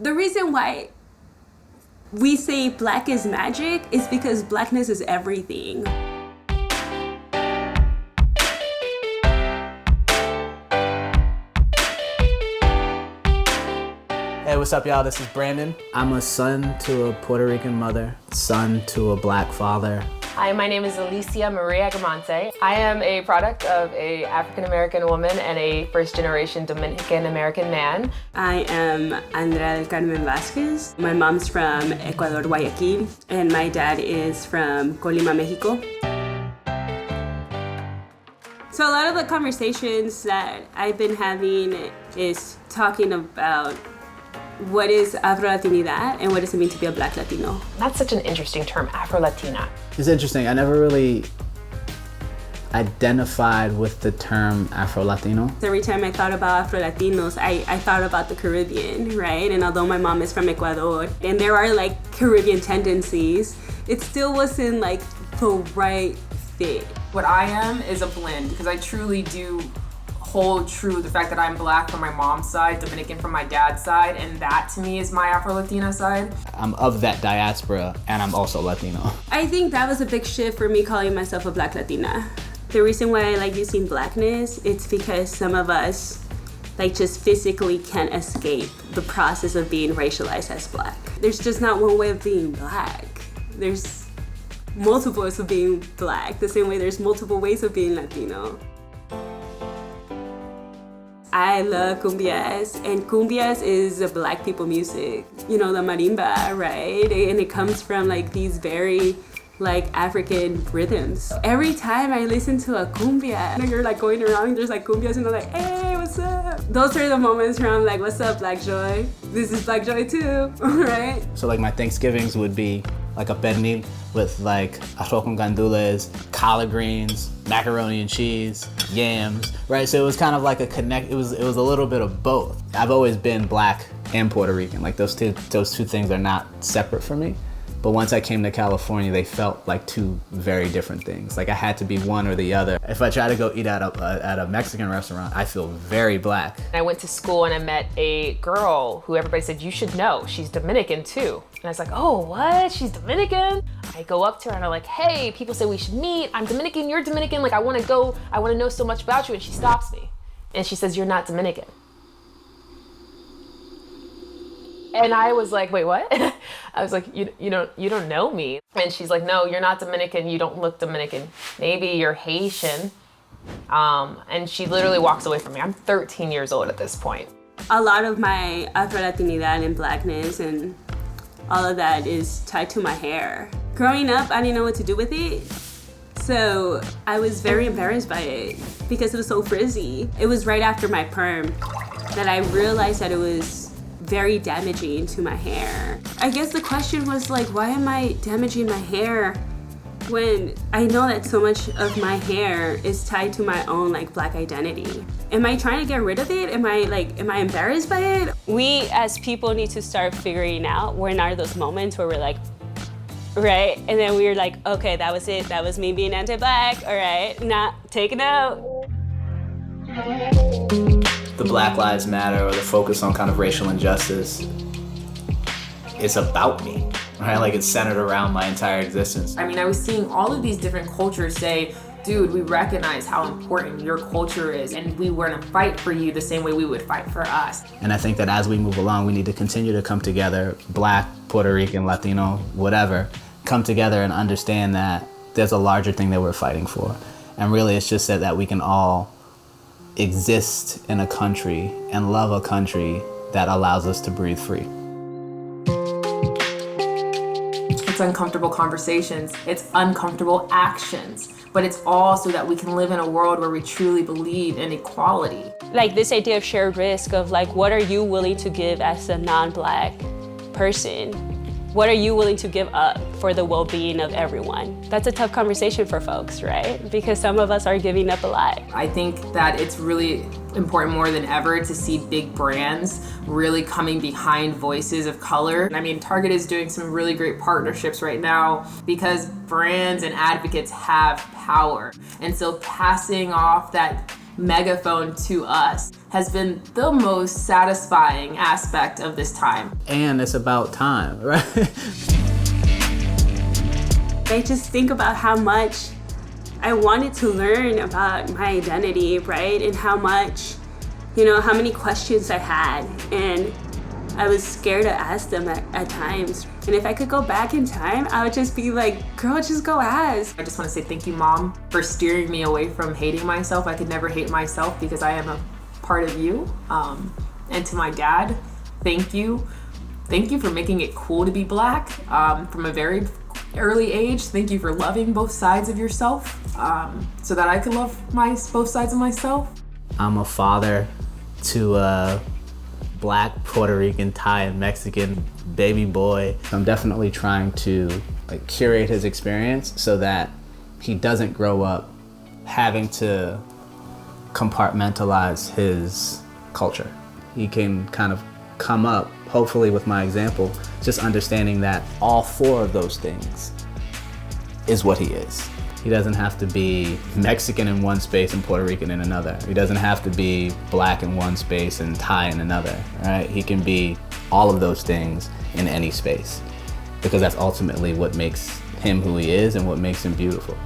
The reason why we say black is magic is because blackness is everything. Hey, what's up, y'all? This is Brandon. I'm a son to a Puerto Rican mother, son to a black father. Hi, my name is Alicia Maria Gamonte. I am a product of an African-American woman and a first-generation Dominican-American man. I am Andrea del Carmen Vasquez. My mom's from Ecuador, Guayaquil, and my dad is from Colima, Mexico. So a lot of the conversations that I've been having is talking about what is Afro-Latinidad and what does it mean to be a Black Latino? That's such an interesting term, Afro-Latina. It's interesting. I never really identified with the term Afro-Latino. Every time I thought about Afro-Latinos, I thought about the Caribbean, right? And although my mom is from Ecuador, and there are like Caribbean tendencies, it still wasn't like the right fit. What I am is a blend, because I truly do hold true the fact that I'm Black from my mom's side, Dominican from my dad's side, and that to me is my Afro-Latina side. I'm of that diaspora, and I'm also Latino. I think that was a big shift for me calling myself a Black Latina. The reason why I like using blackness, it's because some of us like just physically can't escape the process of being racialized as Black. There's just not one way of being Black. There's multiple ways of being Black, the same way there's multiple ways of being Latino. I love cumbias, and cumbias is a Black people music. You know, the marimba, right? And it comes from like these very like African rhythms. Every time I listen to a cumbia, you know, you're like going around, there's like cumbias and they're like, hey, what's up? Those are the moments where I'm like, what's up, Black Joy? This is Black Joy too, right? So like my Thanksgivings would be like a pernil with like arroz con gandules, collard greens, macaroni and cheese, yams, right? So it was kind of like a connect. It was a little bit of both. I've always been Black and Puerto Rican. Like those two things are not separate for me. But once I came to California, they felt like two very different things. Like I had to be one or the other. If I try to go eat at a Mexican restaurant, I feel very Black. I went to school and I met a girl who everybody said, you should know, she's Dominican too. And I was like, oh, what? She's Dominican? I go up to her and I'm like, hey, people say we should meet. I'm Dominican, you're Dominican. Like I wanna know so much about you. And she stops me. And she says, you're not Dominican. And I was like, wait, what? I was like, you don't know me. And she's like, no, you're not Dominican. You don't look Dominican. Maybe you're Haitian. And she literally walks away from me. I'm 13 years old at this point. A lot of my Afro-Latinidad and Blackness and all of that is tied to my hair. Growing up, I didn't know what to do with it. So I was very embarrassed by it because it was so frizzy. It was right after my perm that I realized that it was very damaging to my hair. I guess the question was like, why am I damaging my hair when I know that so much of my hair is tied to my own like Black identity? Am I trying to get rid of it? Am I embarrassed by it? We as people need to start figuring out when are those moments where we're like, right? And then we're like, okay, that was it. That was me being anti-Black. All right, take it out. The Black Lives Matter or the focus on kind of racial injustice, it's about me, right? Like it's centered around my entire existence. I mean, I was seeing all of these different cultures say, dude, we recognize how important your culture is, and we want to fight for you the same way we would fight for us. And I think that as we move along, we need to continue to come together, Black, Puerto Rican, Latino, whatever, come together and understand that there's a larger thing that we're fighting for. And really it's just that we can all exist in a country and love a country that allows us to breathe free. It's uncomfortable conversations, it's uncomfortable actions, but it's all so that we can live in a world where we truly believe in equality. Like this idea of shared risk of like, what are you willing to give as a non-Black person? What are you willing to give up for the well-being of everyone? That's a tough conversation for folks, right? Because some of us are giving up a lot. I think that it's really important more than ever to see big brands really coming behind voices of color. I mean, Target is doing some really great partnerships right now because brands and advocates have power. And so passing off that megaphone to us has been the most satisfying aspect of this time. And it's about time, right? I just think about how much I wanted to learn about my identity, right? And how much, how many questions I had. And I was scared to ask them at times. And if I could go back in time, I would just be like, girl, just go ask. I just want to say thank you, Mom, for steering me away from hating myself. I could never hate myself because I am a part of you. And to my dad, thank you. Thank you for making it cool to be Black from a very early age. Thank you for loving both sides of yourself so that I could love both sides of myself. I'm a father to a Black, Puerto Rican, Thai, and Mexican baby boy. I'm definitely trying to curate his experience so that he doesn't grow up having to compartmentalize his culture. He can kind of come up, hopefully with my example, just understanding that all four of those things is what he is. He doesn't have to be Mexican in one space and Puerto Rican in another. He doesn't have to be Black in one space and Thai in another, right? He can be all of those things in any space because that's ultimately what makes him who he is and what makes him beautiful.